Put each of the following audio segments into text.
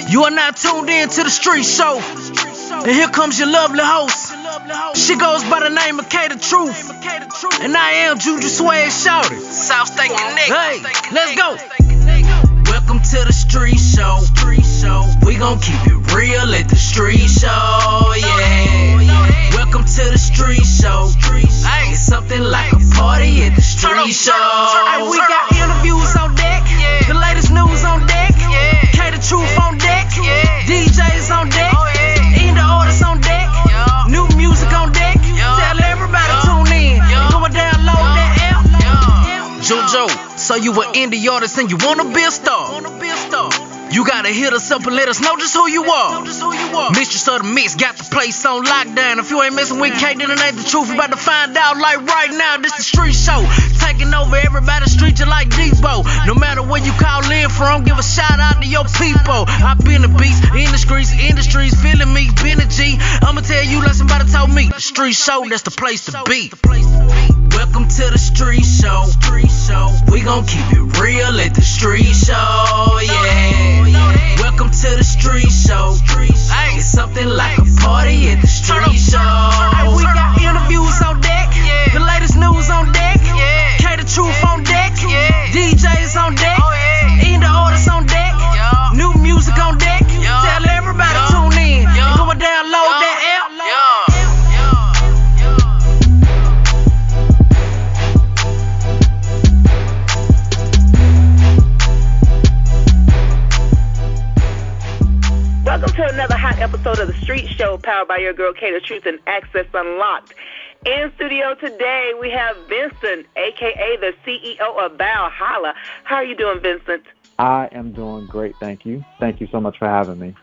You are now tuned in to the street show. And here comes your lovely host. She goes by the name of Kaye, TheTruth. And I am Juju Swag Shouty. South State Connect. Hey, let's go. Welcome to the street show. We gon' keep it real at the street show, yeah. Welcome to the street show. It's something like a party at the street show. Hey, we got interviews on deck, the latest news on deck, Kaye TheTruth on deck, DJs on deck, in the orders on deck, new music on deck. Tell everybody tune in. Go and download that app. JoJo, so you an indie artist and you wanna be a star. You gotta hit us up and let us know just who you are. Mistress of the Mix got the place on lockdown. If you ain't messing with Kaye, then it ain't the truth. We about to find out like right now. This the street show, taking over everybody's street just like Debo. No matter where you call in from, give a shout out to your people. I been the beast, industries feeling me, been a G. I'ma tell you like somebody told me. The street show, that's the place to be. Welcome to the street show. We gon' keep it real at the street show, yeah. Welcome to the street show. It's something like a party at the street show. Hey, we got interviews on deck, the latest news on deck, Kaye TheTruth on deck, DJs on deck, in the orders on deck, new music on deck. Tell everybody tune in and go and download that app. Welcome to another hot episode of The Street Show, powered by your girl, Kaye TheTruth and Access Unlocked. In studio today, we have Vincent, a.k.a. the CEO of Valholla. How are you doing, Vincent? I am doing great, thank you. Thank you so much for having me.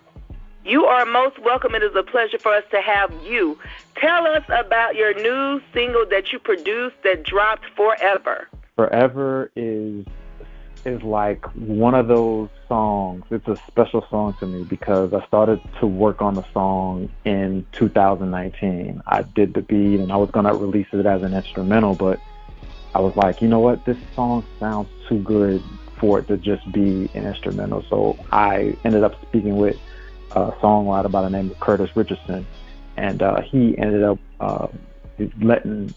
You are most welcome. It is a pleasure for us to have you. Tell us about your new single that you produced that dropped, Forever. Forever is like one of those songs. It's a special song to me because I started to work on the song in 2019. I did the beat and I was going to release it as an instrumental, but I was like, you know what? This song sounds too good for it to just be an instrumental. So I ended up speaking with a songwriter by the name of Curtis Richardson, and he ended up letting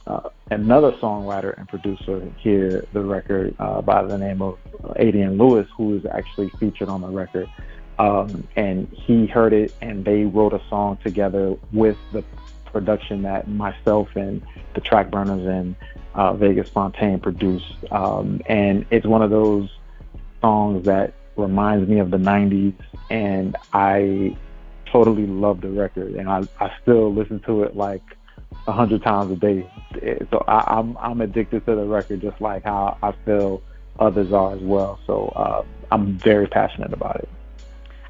another songwriter and producer hear the record by the name of Adrian Lewis, who is actually featured on the record. And he heard it, and they wrote a song together with the production that myself and the Track Burners and Vegas Fontaine produced. And it's one of those songs that reminds me of the 90s, and I totally love the record, and I still listen to it like 100 times a day. So I'm addicted to the record, just like how I feel others are as well. So I'm very passionate about it.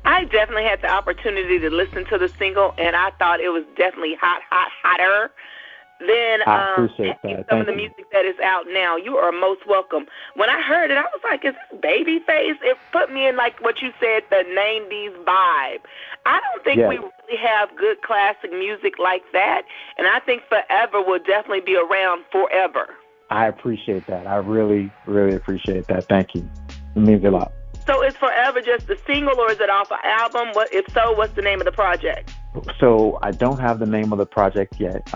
I definitely had the opportunity to listen to the single, and I thought it was definitely hotter than I appreciate that. some of the music that is out now. You are most welcome. When I heard it, I was like, is this Babyface? It put me in, like what you said, the 90s vibe. I don't think we really have good classic music like that, and I think Forever will definitely be around forever. I appreciate that. I really, really appreciate that. Thank you. It means a lot. So is Forever just a single, or is it off an album? If so, what's the name of the project? So I don't have the name of the project yet.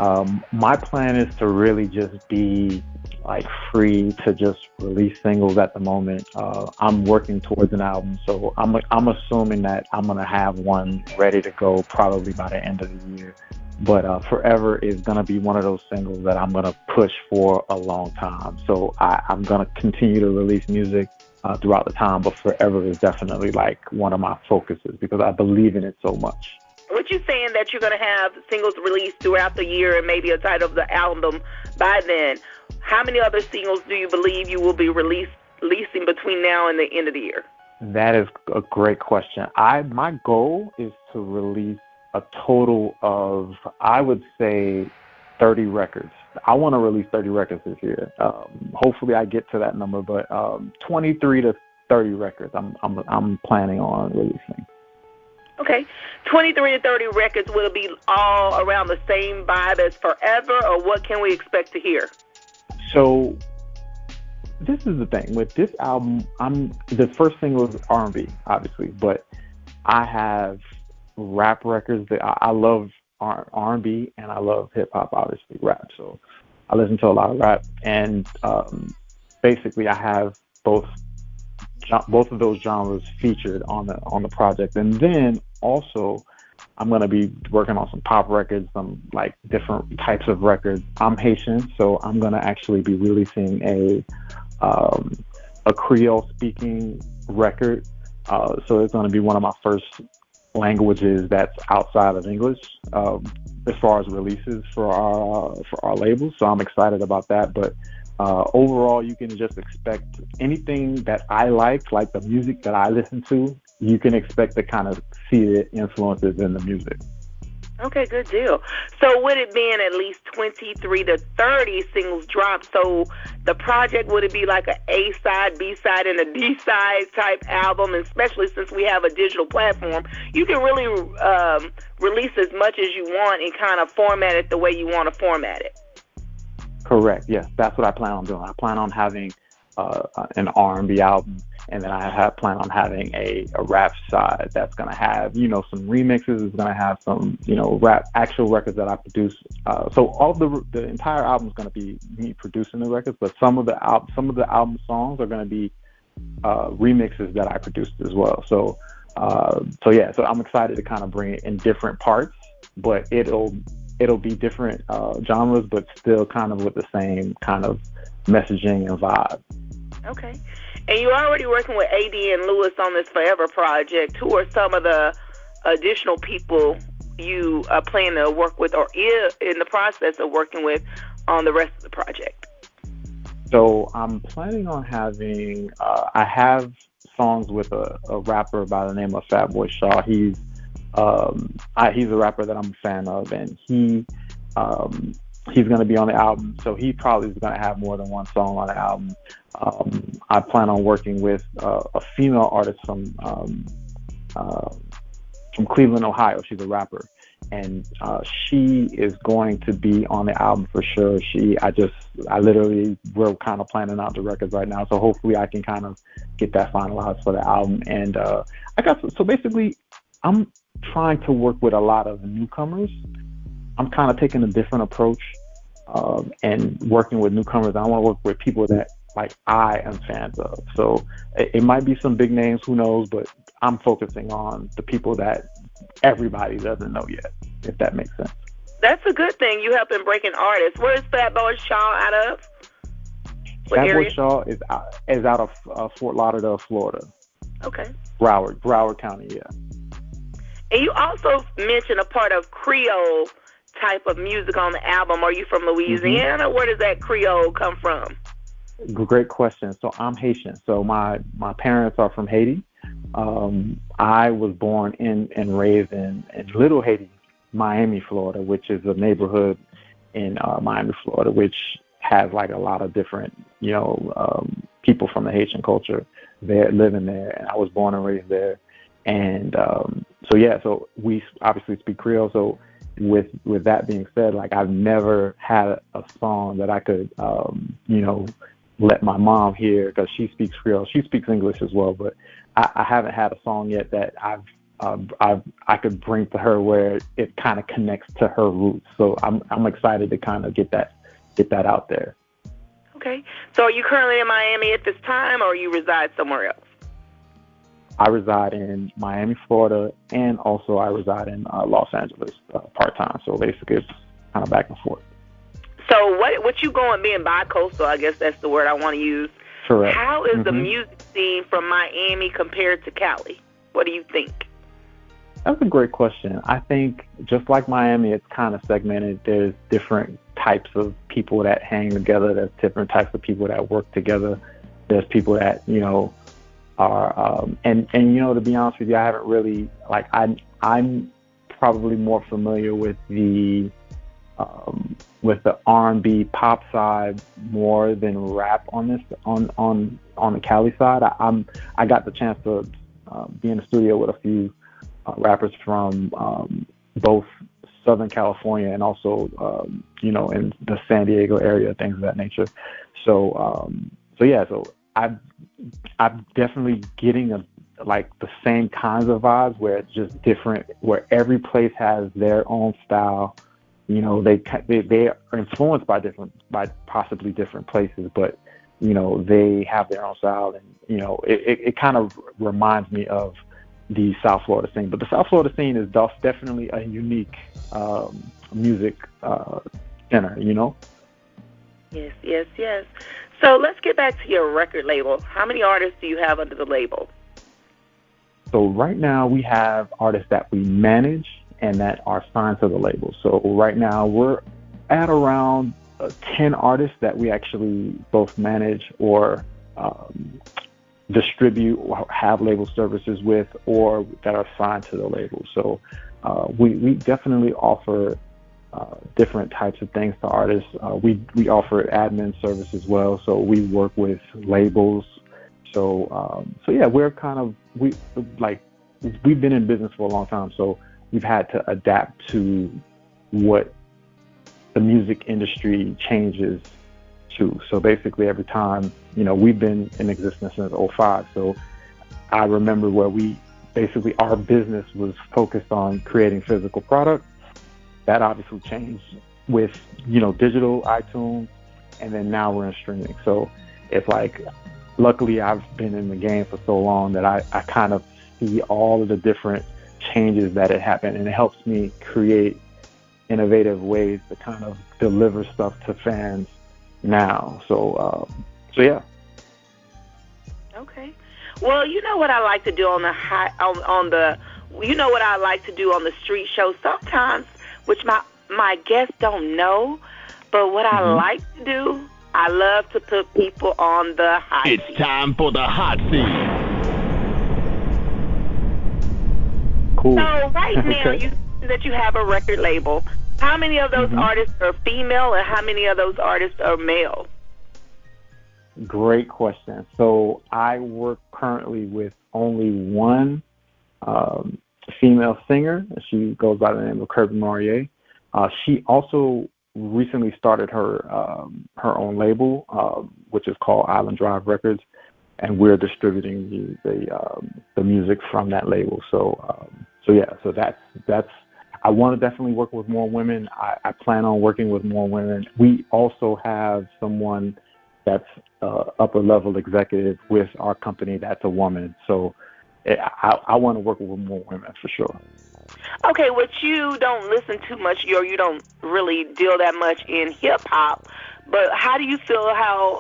My plan is to really just be like free to just release singles at the moment. I'm working towards an album, so I'm assuming that I'm gonna have one ready to go probably by the end of the year. But Forever is gonna be one of those singles that I'm gonna push for a long time. So I'm gonna continue to release music throughout the time, but Forever is definitely like one of my focuses because I believe in it so much. What you saying that you're going to have singles released throughout the year and maybe a title of the album by then? How many other singles do you believe you will be releasing between now and the end of the year? That is a great question. My goal is to release a total of, I would say, 30 records. I want to release 30 records this year. Hopefully I get to that number, but 23 to 30 records I'm planning on releasing. Okay. 23 to 30 records. Will it be all around the same vibe as Forever, or what can we expect to hear? So this is the thing with this album. The first single is R&B, obviously, but I have rap records that I love R&B and I love hip hop, obviously rap. So I listen to a lot of rap, and basically I have both both of those genres featured on the project. And then also I'm gonna be working on some pop records, some like different types of records. I'm Haitian, so I'm gonna actually be releasing a Creole speaking record. So it's gonna be one of my first languages that's outside of English, as far as releases for our label. So I'm excited about that. But overall, you can just expect anything that I like the music that I listen to. You can expect to kind of see the influences in the music. Okay, good deal. So with it being at least 23 to 30 singles dropped, so the project, would it be like an A-side, B-side, and a D-side type album? And especially since we have a digital platform, you can really release as much as you want and kind of format it the way you want to format it. Correct. Yes, that's what I plan on doing. I plan on having an R&B album, and then I plan on having a rap side that's going to have, some remixes. It's going to have some, rap actual records that I produce. So all the entire album is going to be me producing the records, but some of the album songs are going to be remixes that I produced as well. So so I'm excited to kind of bring it in different parts, but it'll be different genres, but still kind of with the same kind of messaging and vibe. Okay. And you're already working with AD and Lewis on this Forever project. Who are some of the additional people you plan to work with or is in the process of working with on the rest of the project? So I'm planning on having, I have songs with a rapper by the name of Fatboy Shaw. He's a rapper that I'm a fan of, and he's going to be on the album, so he probably is going to have more than one song on the album. I plan on working with a female artist from Cleveland, Ohio. She's a rapper, and she is going to be on the album for sure. We're kind of planning out the records right now, so hopefully I can kind of get that finalized for the album. And so basically I'm trying to work with a lot of newcomers. I'm kind of taking a different approach and working with newcomers. I want to work with people that like I am fans of. So it might be some big names, who knows, but I'm focusing on the people that everybody doesn't know yet, if that makes sense. That's a good thing. You helping breaking artists. Where is Fatboy Shaw out of? Fatboy Shaw is out of Fort Lauderdale, Florida. Okay. Broward County, yeah. And you also mentioned a part of Creole type of music on the album. Are you from Louisiana? Mm-hmm. Where does that Creole come from? Great question. So I'm Haitian. So my parents are from Haiti. I was born and raised in Little Haiti, Miami, Florida, which is a neighborhood in Miami, Florida, which has like a lot of different, people from the Haitian culture there living there. And I was born and raised there. And so we obviously speak Creole. So with that being said, like I've never had a song that I could, let my mom hear, because she speaks Creole. She speaks English as well, but I haven't had a song yet that I could bring to her where it kind of connects to her roots. So I'm excited to kind of get that out there. Okay. So are you currently in Miami at this time, or you reside somewhere else? I reside in Miami, Florida, and also I reside in Los Angeles part-time. So basically it's kind of back and forth. So what you going being bi-coastal, I guess that's the word I want to use. Correct. How is the music scene from Miami compared to Cali? What do you think? That's a great question. I think just like Miami, it's kind of segmented. There's different types of people that hang together. There's different types of people that work together. There's people that, are, and to be honest with you, I haven't really, like, I'm probably more familiar with the R&B pop side more than rap on the Cali side. I got the chance to be in the studio with a few rappers from both Southern California and also in the San Diego area, things of that nature. So I'm definitely getting a like the same kinds of vibes where it's just different, where every place has their own style. You know, they are influenced by possibly different places, but you know, they have their own style, and you know, it kind of reminds me of the South Florida scene. But the South Florida scene is definitely a unique music center, you know. Yes. So let's get back to your record label. How many artists do you have under the label? So right now we have artists that we manage and that are signed to the label. So right now we're at around 10 artists that we actually both manage or distribute or have label services with, or that are signed to the label. So we definitely offer different types of things to artists. We offer admin service as well. So we work with labels. So yeah, we've been in business for a long time. So we've had to adapt to what the music industry changes to. So basically every time, you know, we've been in existence since '05. So I remember where our business was focused on creating physical product. That obviously changed with, you know, digital, iTunes, and then now we're in streaming. So it's like, luckily I've been in the game for so long that I kind of see all of the different changes that had happened, and it helps me create innovative ways to kind of deliver stuff to fans now. So yeah. Okay. Well, you know what I like to do on the street show sometimes, which my guests don't know, but what I like to do, I love to put people on the hot seat. It's time for the hot seat. Cool. So right now, you said that you have a record label. How many of those artists are female, and how many of those artists are male? Great question. So I work currently with only one female singer. She goes by the name of Kirby Maurier. She also recently started her own label, which is called Island Drive Records, and we're distributing the music from that label. So that's. I want to definitely work with more women. I plan on working with more women. We also have someone that's upper level executive with our company that's a woman. So I want to work with more women for sure. Okay, what you don't listen too much, or you don't really deal that much in hip hop, but how do you feel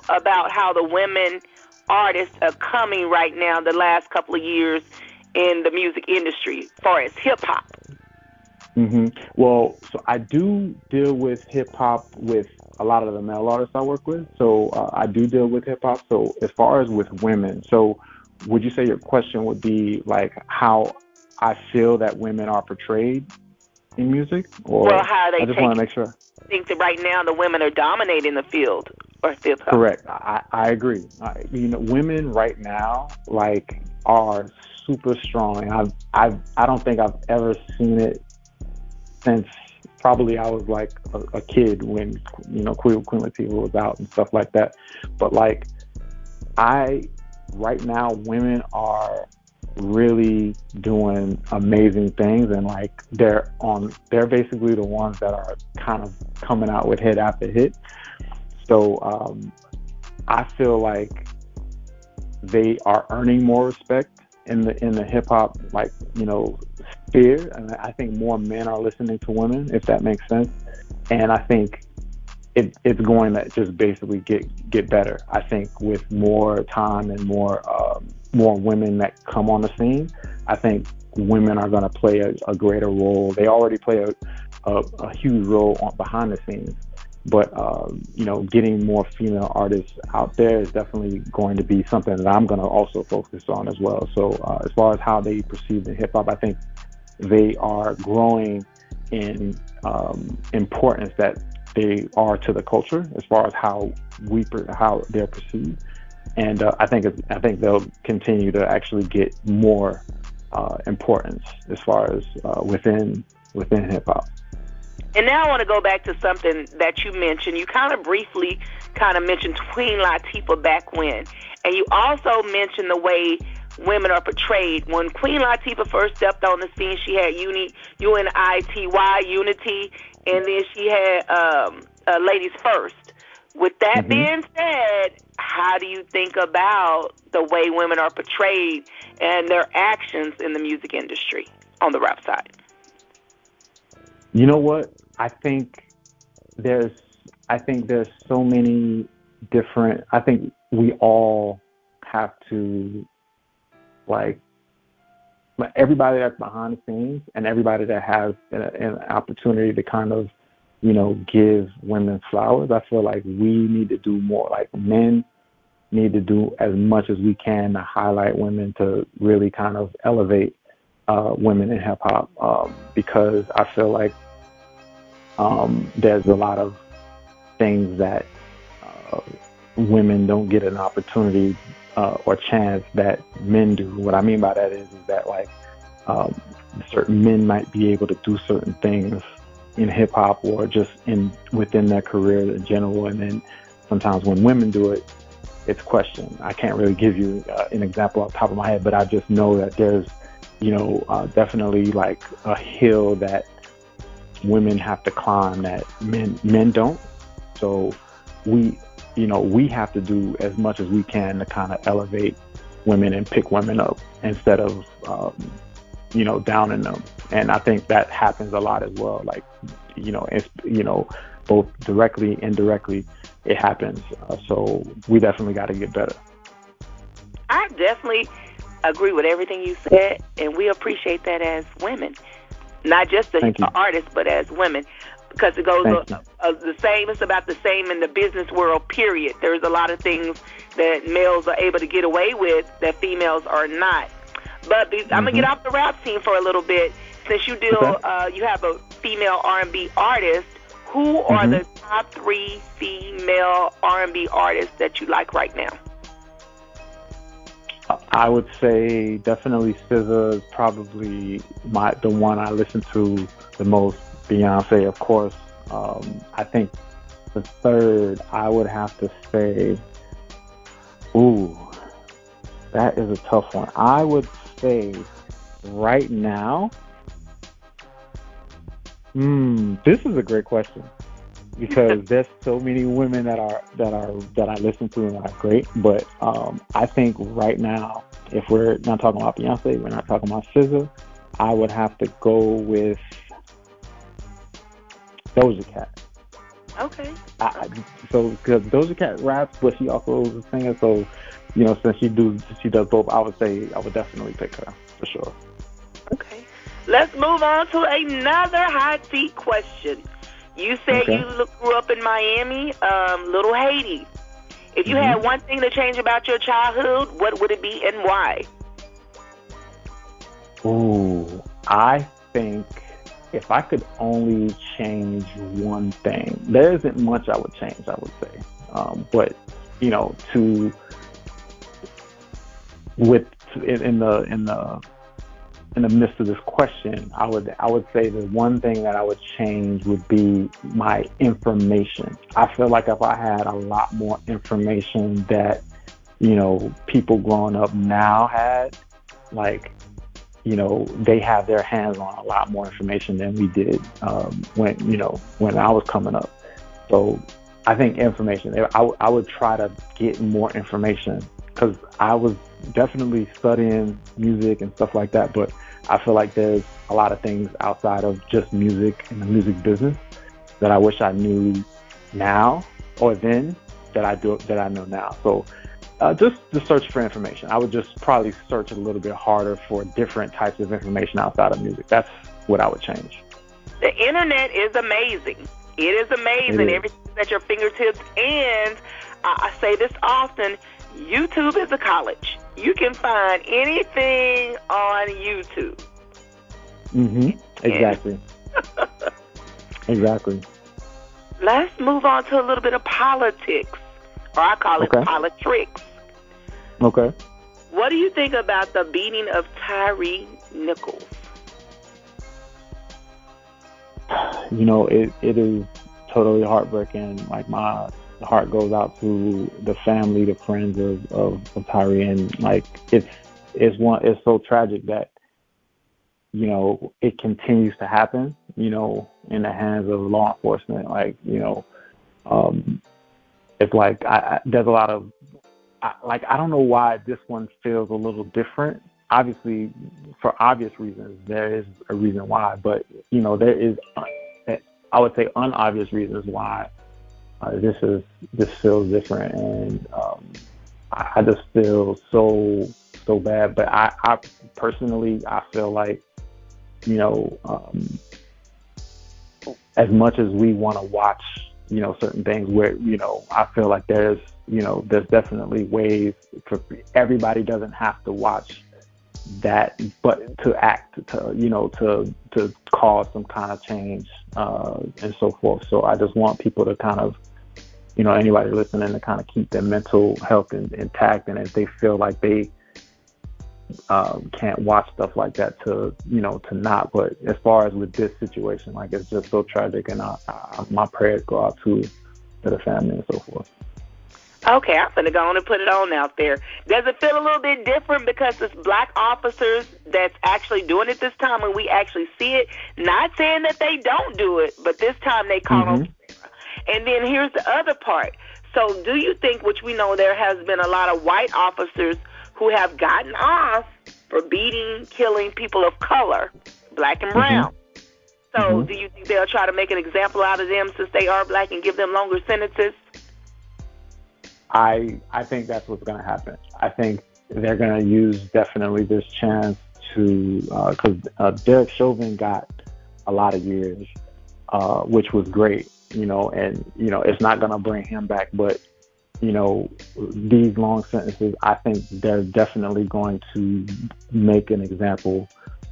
about how the women artists are coming right now the last couple of years in the music industry as far as hip hop? Well, so I do deal with hip hop with a lot of the male artists I work with. So I do deal with hip hop. So as far as with women, so would you say your question would be like how I feel that women are portrayed in music? Or well, how they I just want to make sure. I think that right now the women are dominating the field or hip hop. Correct. I agree. Women right now are super strong. I don't think I've ever seen it since probably I was like a kid when, Queen Latifah was out and stuff like that. But right now, women are really doing amazing things, and they're basically the ones that are kind of coming out with hit after hit. So I feel like they are earning more respect in the hip hop sphere, and I think more men are listening to women, if that makes sense. And I think it's going to just basically get better. I think with more time and more women that come on the scene, I think women are going to play a greater role. They already play a huge role behind the scenes, but getting more female artists out there is definitely going to be something that I'm going to also focus on as well. So as far as how they perceive the hip hop, I think they are growing in importance that they are to the culture as far as how they're perceived, and I think they'll continue to actually get more importance as far as within hip hop. And now I want to go back to something that you mentioned. You kind of briefly mentioned Queen Latifah back when, and you also mentioned the way women are portrayed. When Queen Latifah first stepped on the scene, she had UNITY, Unity, and then she had Ladies First. With that being said, how do you think about the way women are portrayed and their actions in the music industry on the rap side? You know what? I think there's so many different. I think we all have to, like, everybody that's behind the scenes and everybody that has an opportunity to kind of, give women flowers. I feel like we need to do more. Like, men need to do as much as we can to highlight women, to really kind of elevate women in hip hop, because I feel like there's a lot of things that women don't get an opportunity or chance that men do. What I mean by that is that, like, certain men might be able to do certain things in hip hop or just within their career in general, and then sometimes when women do it, it's questioned. I can't really give you an example off the top of my head, but I just know that there's, definitely like a hill that women have to climb that men don't. So we have to do as much as we can to kind of elevate women and pick women up instead of downing them. And I think that happens a lot as well. Like, both directly, indirectly, it happens. So we definitely got to get better. I definitely agree with everything you said, and we appreciate that as women, not just as artists, but as women, because it goes the same. It's about the same in the business world, period. There's a lot of things that males are able to get away with that females are not. But I'm gonna get off the rap scene for a little bit. Since you you have a female R&B artist. Who are the top 3 female R&B artists that you like right now? I would say definitely SZA is probably the one I listen to the most. Beyonce, of course. I think the third, I would have to say, that is a tough one. I would say right now, this is a great question, because there's so many women that I listen to and are great. But I think right now, if we're not talking about Beyonce, we're not talking about SZA, I would have to go with Doja Cat. Okay. So because Doja Cat raps, but she also is a singer. So since she does both, I would definitely pick her for sure. Okay. Let's move on to another hot seat question. You said you grew up in Miami, Little Haiti. If you had one thing to change about your childhood, what would it be and why? I think if I could only change one thing, there isn't much I would change, I would say. But in the midst of this question, I would say the one thing that I would change would be my information. I feel like if I had a lot more information that, people growing up now had, like, they have their hands on a lot more information than we did when I was coming up. So I think information, I would try to get more information, because I was definitely studying music and stuff like that, but I feel like there's a lot of things outside of just music and the music business that I wish I knew now or then that I know now. So just the search for information. I would just probably search a little bit harder for different types of information outside of music. That's what I would change. The internet is amazing. It is amazing. Everything's at your fingertips. And I say this often, YouTube is a college. You can find anything on YouTube. Exactly. Exactly. Let's move on to a little bit of politics, or I call it politricks. Okay. What do you think about the beating of Tyree Nichols? It is totally heartbreaking. Like, my heart goes out to the family, the friends of Tyree, and like, it's it's so tragic that, you know, it continues to happen, you know, in the hands of law enforcement. Like, you know, it's like there's a lot of, I don't know why this one feels a little different. Obviously, for obvious reasons, there is a reason why, but, you know, there is, I would say, unobvious reasons why this feels different, and I just feel so bad. But I personally, I feel like, you know, as much as we want to watch, you know, certain things, where, you know, I feel like there's definitely ways for everybody. Doesn't have to watch that, but to act, to, you know, to cause some kind of change, and so forth. So I just want people to kind of, you know, anybody listening, to kind of keep their mental health intact, and if they feel like they can't watch stuff like that, to, you know, to not. But as far as with this situation, like, it's just so tragic, and my prayers go out to the family and so forth. Okay, I'm going to go on and put it on out there. Does it feel a little bit different because it's black officers that's actually doing it this time, and we actually see it? Not saying that they don't do it, but this time they caught on camera. And then here's the other part. So do you think, which we know there has been a lot of white officers who have gotten off for beating, killing people of color, black and brown. So do you think they'll try to make an example out of them since they are black and give them longer sentences? I think that's what's going to happen. I think they're going to use definitely this chance to, because Derek Chauvin got a lot of years, which was great, you know, and, you know, it's not going to bring him back, but, you know, these long sentences, I think they're definitely going to make an example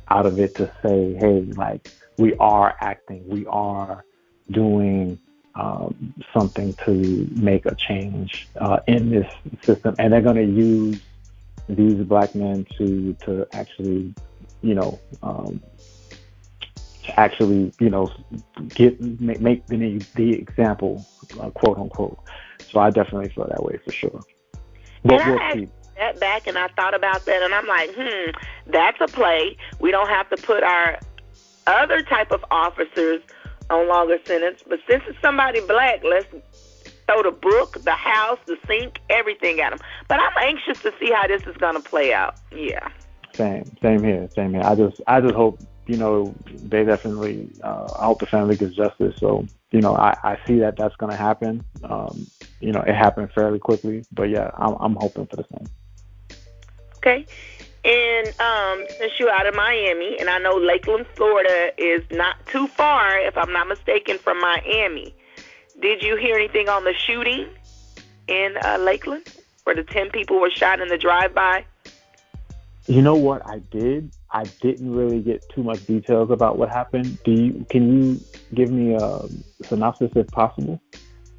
out of it, to say, hey, like, we are acting, we are doing something to make a change in this system, and they're going to use these black men to actually, you know, make the example, quote unquote. So I definitely feel that way for sure. But we'll see. That back, and I thought about that, and I'm like, that's a play. We don't have to put our other type of officers on longer sentence, but since it's somebody black, let's throw the book, the house, the sink, everything at them. But I'm anxious to see how this is going to play out. Yeah. Same here. I just hope, you know, they definitely, I hope the family gets justice. So, you know, I see that that's going to happen. You know, it happened fairly quickly, but yeah, I'm hoping for the same. Okay. And since you're out of Miami, and I know Lakeland, Florida is not too far, if I'm not mistaken, from Miami, did you hear anything on the shooting in Lakeland, where the 10 people were shot in the drive-by? You know what? I did. I didn't really get too much details about what happened. Can you give me a synopsis if possible?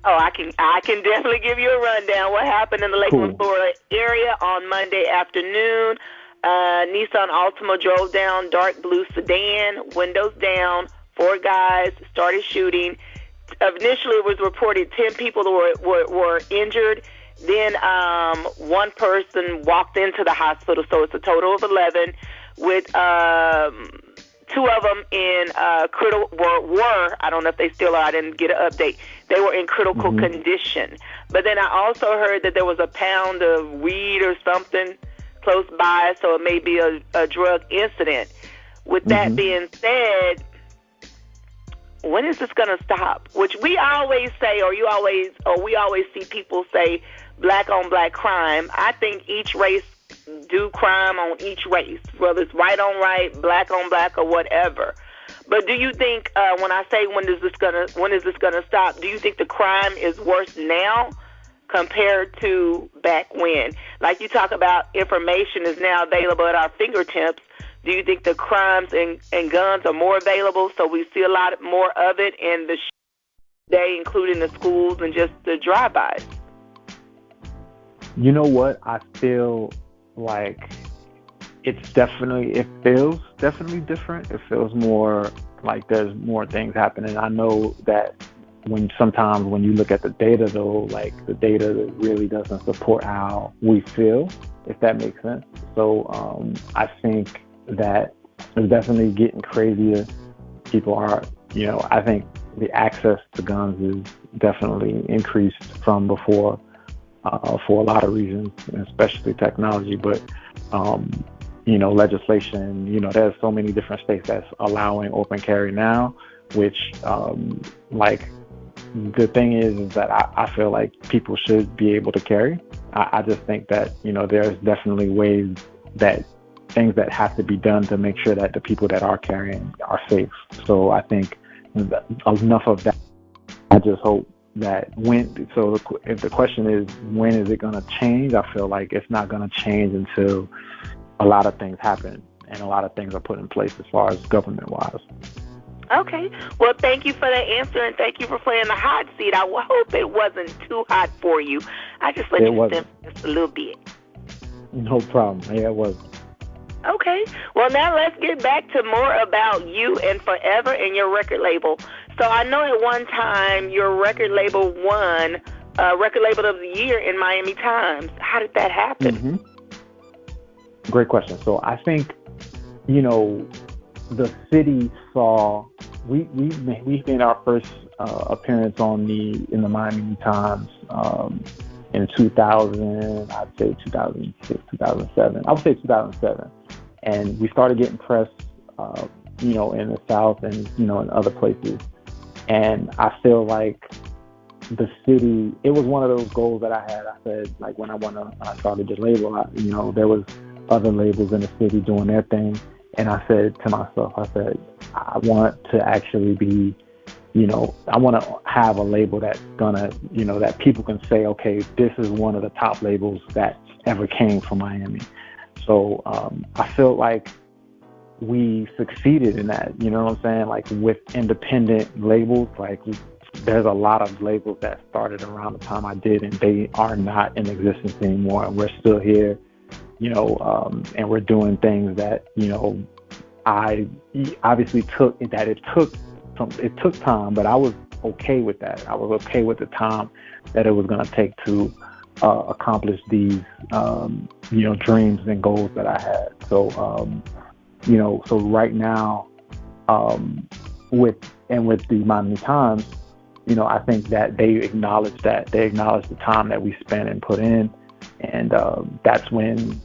Oh, I can definitely give you a rundown. What happened in the Lakeland, Florida area on Monday afternoon? Nissan Altima drove down dark blue sedan, windows down, 4 guys started shooting. Initially, it was reported 10 people were injured. Then 1 person walked into the hospital, so it's a total of 11, with 2 of them in were, I don't know if they still are, I didn't get an update. They were in critical condition. But then I also heard that there was a pound of weed or something close by, so it may be a drug incident. With that being said, when is this going to stop? Which we always say, or we always see people say, black on black crime. I think each race do crime on each race, whether it's white on white, black on black, or whatever. But do you think, when I say when is this gonna stop, do you think the crime is worse now compared to back when? Like you talk about, information is now available at our fingertips. Do you think the crimes and guns are more available, so we see a lot more of it in the day, including the schools and just the drive-bys? You know what? I feel like it feels definitely different. It feels more like there's more things happening. I know that sometimes when you look at the data, though, like the data really doesn't support how we feel, if that makes sense. So I think that it's definitely getting crazier. People are, I think the access to guns is definitely increased from before for a lot of reasons, especially technology, but legislation, there's so many different states that's allowing open carry now, which the thing is that I feel like people should be able to carry. I just think that, there's definitely things that have to be done to make sure that the people that are carrying are safe. So I think enough of that. I just hope that if the question is, when is it going to change? I feel like it's not going to change until a lot of things happen and a lot of things are put in place as far as government-wise. Okay. Well, thank you for that answer, and thank you for playing the hot seat. I hope it wasn't too hot for you. I just let you sip just a little bit. No problem. Yeah, it wasn't. Okay. Well, now let's get back to more about you and Forever and your record label. So I know at one time your record label won Record Label of the Year in Miami Times. How did that happen? Mm-hmm. Great question. So I think, the city saw we made our first appearance in the Miami Times in 2000. I'd say 2006, 2007. I would say 2007, and we started getting press, in the South and in other places. And I feel like the city, it was one of those goals that I had. I said, like, when I started the label, there was other labels in the city doing their thing. And I said to myself, I want to actually be, I want to have a label that's gonna, that people can say, okay, this is one of the top labels that ever came from Miami. So I feel like we succeeded in that, you know what I'm saying? Like, with independent labels, like, there's a lot of labels that started around the time I did, and they are not in existence anymore. And we're still here, and we're doing things that, I obviously it took time, but I was okay with that. I was okay with the time that it was going to take to accomplish these, dreams and goals that I had. So, so right now, with the Miami Times, I think that they acknowledge the time that we spent and put in, and that's when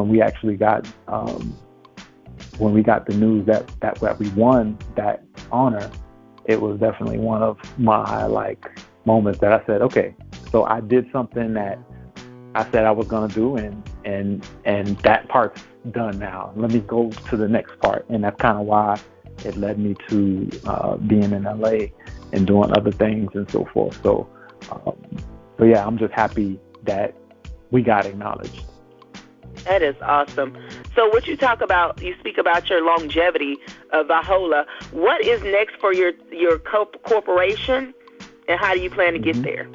we actually got when we got the news that we won that honor. It was definitely one of my moments that I said, okay, so I did something that I said I was gonna do, and that part's done now. Let me go to the next part, and that's kind of why it led me to being in LA and doing other things and so forth. So yeah, I'm just happy that we got acknowledged. That is awesome. So what you speak about your longevity of Valholla. What is next for your corporation, and how do you plan to get there?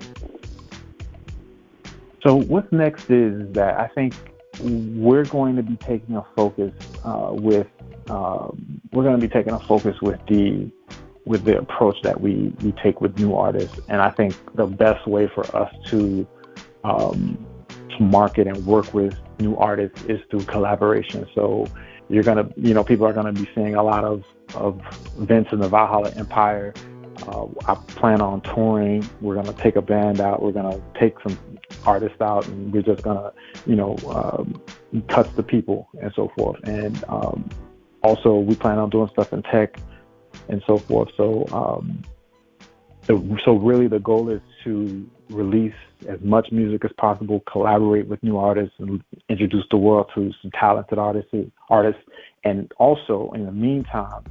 So what's next is that I think we're going to be taking a focus with the approach that we take with new artists. And I think the best way for us to market and work with new artists is through collaboration. So people are gonna be seeing a lot of events in the Valholla Empire. I plan on touring. We're gonna take a band out. We're gonna take some artists out, and we're just gonna touch the people and so forth. And also we plan on doing stuff in tech and so forth. So really the goal is to release as much music as possible, collaborate with new artists, and introduce the world to some talented artists. And also, in the meantime,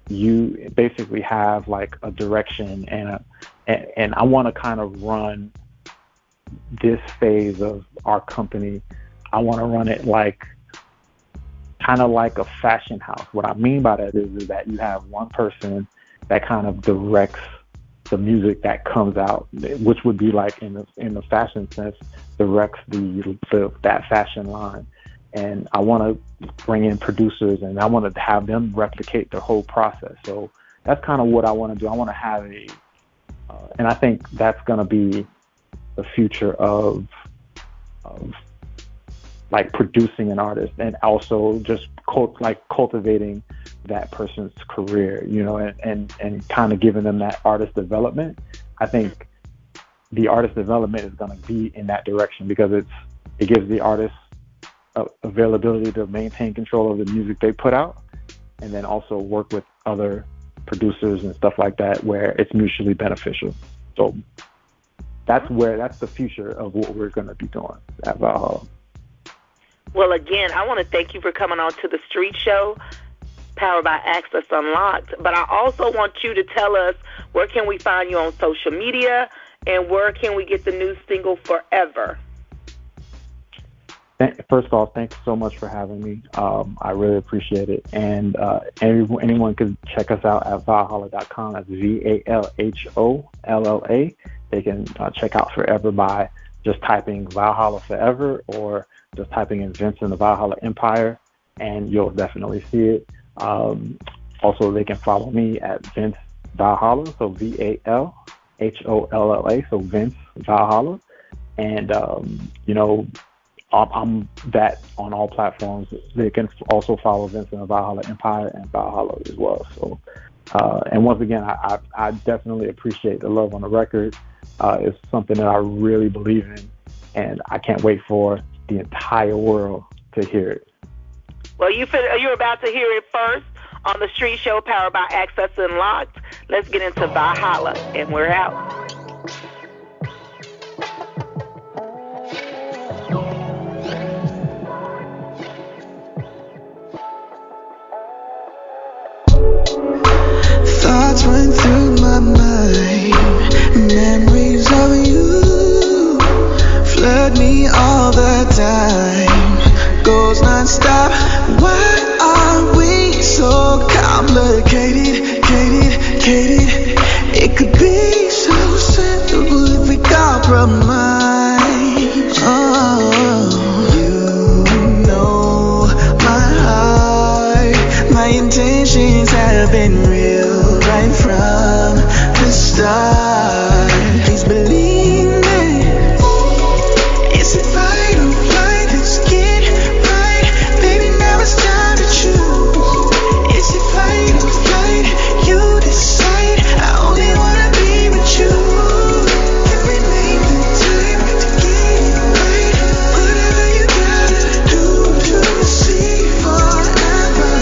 you basically have a direction, and I want to kind of run this phase of our company. I want to run it kind of like a fashion house. What I mean by that is that you have one person that kind of directs the music that comes out, which would be in the fashion sense, directs that fashion line. And I want to bring in producers, and I want to have them replicate the whole process. So that's kind of what I want to do. I want to have And I think that's going to be the future of like producing an artist, and also just cultivating that person's career, you know, and kind of giving them that artist development. I think the artist development is going to be in that direction, because it gives the artist availability to maintain control of the music they put out, and then also work with other producers and stuff like that where it's mutually beneficial. So that's the future of what we're going to be doing at Valholla. Well, again, I want to thank you for coming on to the Street Show, powered by Access Unlocked. But I also want you to tell us, where can we find you on social media, and where can we get the new single Forever? First of all, thanks so much for having me. I really appreciate it. And anyone can check us out at Valholla.com. That's VALHOLLA. They can check out Forever by just typing Valholla Forever, or just typing in Vince and the Valholla Empire, and you'll definitely see it. Also, they can follow me at Vince Valholla, so VALHOLLA, so Vince Valholla. And, you know, I'm that on all platforms. They can also follow Vince and the Valholla Empire and Valholla as well. So, and once again, I definitely appreciate the love on the record. It's something that I really believe in, and I can't wait for the entire world to hear it. Well, you're about to hear it first on the Street Show, powered by Access Unlocked. Let's get into Valholla, and we're out. Thoughts run through my mind, memories of you flood me all the time, goes non-stop. Why are we so complicated, cated? It could be so simple if we compromise. Oh, you know my heart, my intentions have been real right from the start. Please believe me. Is it right or right? Let's get right. Baby, now it's time to choose. Is it right or right? You decide. I only wanna be with you. Can we make the time to get it right? Whatever you gotta do to see forever.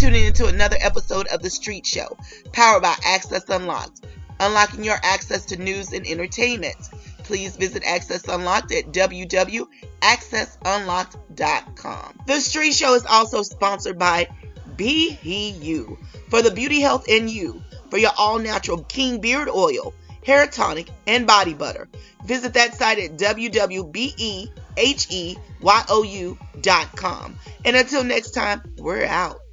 tuning into another episode of The Street Show, powered by Access Unlocked, unlocking your access to news and entertainment. Please visit Access Unlocked at www.accessunlocked.com. The Street Show is also sponsored by Be You, for the beauty health in you, for your all-natural King Beard Oil, hair tonic, and body butter. Visit that site at www.beheyou.com. And until next time, we're out.